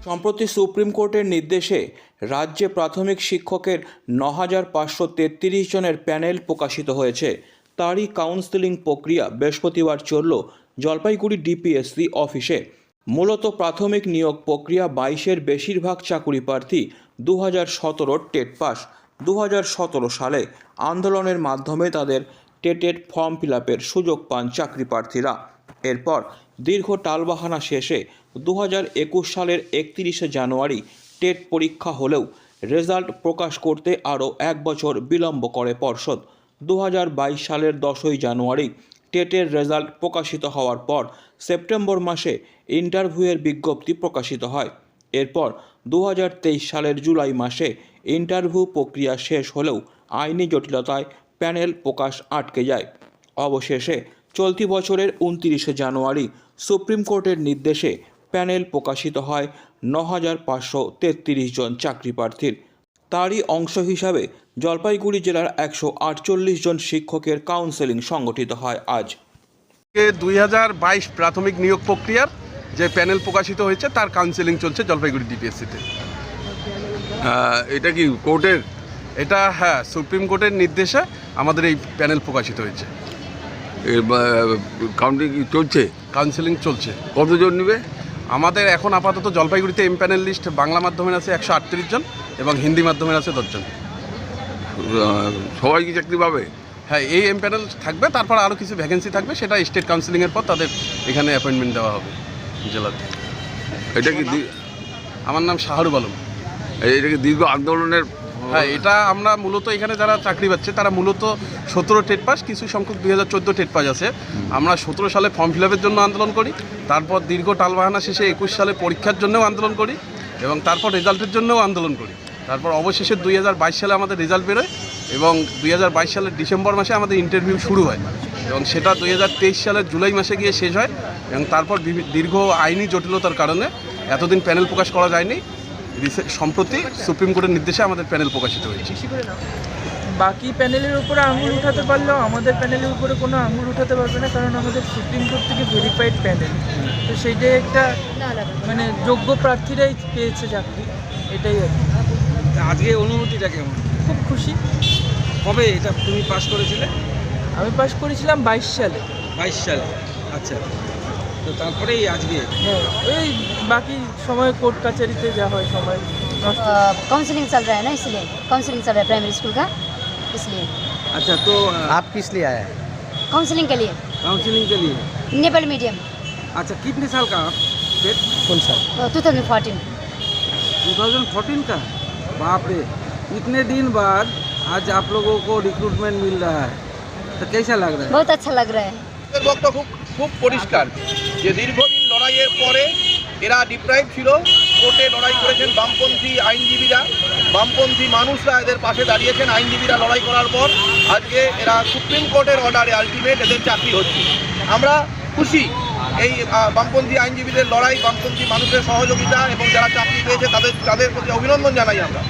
সম্প্রতি সুপ্রিম কোর্টের নির্দেশে রাজ্যে প্রাথমিক শিক্ষকের ৯,৫৩৩ জনের প্যানেল প্রকাশিত হয়েছে। তারই কাউন্সেলিং প্রক্রিয়া বৃহস্পতিবার চলল জলপাইগুড়ি ডিপিএসসি অফিসে। মূলত প্রাথমিক নিয়োগ প্রক্রিয়া ২২-এর বেশিরভাগ চাকুরি প্রার্থী ২০১৭ টেট পাস। ২০১৭ সালে আন্দোলনের মাধ্যমে তাদের টেটের ফর্ম ফিল আপের সুযোগ পান চাকরি প্রার্থীরা। এরপর দীর্ঘ টালবাহানা শেষে ২০২১ সালের ৩১শে জানুয়ারি টেট পরীক্ষা হলেও রেজাল্ট প্রকাশ করতে আরও ১ বছর বিলম্ব করে পর্ষদ। ২০২২ সালের ১০ই জানুয়ারি টেটের রেজাল্ট প্রকাশিত হওয়ার পর সেপ্টেম্বর মাসে ইন্টারভিউয়ের বিজ্ঞপ্তি প্রকাশিত হয়। এরপর ২০২৩ সালের জুলাই মাসে ইন্টারভিউ প্রক্রিয়া শেষ হলেও আইনি জটিলতায় প্যানেল প্রকাশ আটকে যায়। অবশেষে চলতি বছরের ২৯শে জানুয়ারি সুপ্রিম কোর্টের নির্দেশে প্যানেল প্রকাশিত হয় ৯,৫৩৩ জন চাকরি প্রার্থীর। তারই অংশ হিসাবে জলপাইগুড়ি জেলার ১৪৮ জন শিক্ষকের কাউন্সেলিং সংগঠিত হয় আজ। ২০২২ প্রাথমিক নিয়োগ প্রক্রিয়ার যে প্যানেল প্রকাশিত হয়েছে তার কাউন্সেলিং চলছে জলপাইগুড়ি ডিপিএসসিতে। এটা কি কোর্টের? এটা সুপ্রিম কোর্টের নির্দেশে আমাদের এই প্যানেল প্রকাশিত হয়েছে। কাউন্টিং চলছে, কাউন্সেলিং চলছে। কতজন নেবে? আমাদের এখন আপাতত জলপাইগুড়িতে এম প্যানেল লিস্ট বাংলা মাধ্যমের আছে ১৩৮ জন এবং হিন্দি মাধ্যমের আছে ১০ জন। সবাই কি চাকরি পাবে? হ্যাঁ, এই এম প্যানেল থাকবে, তারপর আরও কিছু ভ্যাকেন্সি থাকবে, সেটা স্টেট কাউন্সেলিংয়ের পর তাদের এখানে অ্যাপয়েন্টমেন্ট দেওয়া হবে জেলাতে। এটা কি আমার নাম শাহরুখ আলম। এটা কি দীর্ঘ আন্দোলনের? হ্যাঁ, এটা আমরা মূলত এখানে যারা চাকরি পাচ্ছে তারা মূলত ১৭ টেট পাস, কিছু সংখ্যক ২০১৪ টেট পাস আছে। আমরা ১৭ সালে ফর্ম ফিল আপের জন্য আন্দোলন করি, তারপর দীর্ঘ টালবাহানা শেষে ২১ সালে পরীক্ষার জন্যও আন্দোলন করি এবং তারপর রেজাল্টের জন্যও আন্দোলন করি। তারপর অবশেষে ২০২২ সালে আমাদের রেজাল্ট বেরোয় এবং ২০২২ সালের ডিসেম্বর মাসে আমাদের ইন্টারভিউ শুরু হয় এবং সেটা ২০২৩ সালের জুলাই মাসে গিয়ে শেষ হয় এবং তারপর দীর্ঘ আইনি জটিলতার কারণে এতদিন প্যানেল প্রকাশ করা যায়নি। সম্প্রতি সুপ্রিম কোর্টের নির্দেশে আমাদের প্যানেল প্রকাশিত হয়েছে। বাকি প্যানেলের উপরে আঙুল উঠাতে পারলেও আমাদের প্যানেলের উপরে কোনো আঙুল উঠাতে পারবে না, কারণ আমাদের সুপ্রিম কোর্ট থেকে ভেরিফাইড প্যানেল। তো সেইটাই একটা মানে যোগ্য প্রার্থীরাই পেয়েছে চাকরি, এটাই আর কি। আজকে অনুভূতিটা কেমন? খুব খুশি। কবে এটা তুমি পাস করেছিলে? আমি পাস করেছিলাম ২২ সালে। ২২ সালে, আচ্ছা। তো তারপরেই আজকে হ্যাঁ, ওই বাকি সময় কোর্ট কাছারিতে যা হয় সময় নষ্ট। काउंसलिंग चल रहा है ना, इसलिए काउंसलिंग चल रहा है प्राइमरी स्कूल का, इसलिए। अच्छा, तो आप किस लिए आए हैं? काउंसलिंग के लिए काउंसलिंग के लिए। नेपाल मीडियम। अच्छा, कितने साल का आप? कौन सा? 2014। 2014 का? बाप रे, इतने दिन बाद आज आप लोगों को रिक्रूटमेंट मिल रहा है, तो कैसा लग रहा है? बहुत अच्छा लग रहा है। বক্তব্য খুব পরিষ্কার যে দীর্ঘদিন লড়াইয়ের পরে এরা ডিপ্রাইভ ছিল। কোর্টে লড়াই করেছেন বামপন্থী আইনজীবীরা, বামপন্থী মানুষরা এদের পাশে দাঁড়িয়েছেন। আইনজীবীরা লড়াই করার পর আজকে এরা সুপ্রিম কোর্টের অর্ডারে আলটিমেট এদের চাকরি হচ্ছে। আমরা খুশি এই বামপন্থী আইনজীবীদের লড়াই, বামপন্থী মানুষের সহযোগিতা এবং যারা চাকরি পেয়েছে তাদের প্রতি অভিনন্দন জানাই আমরা।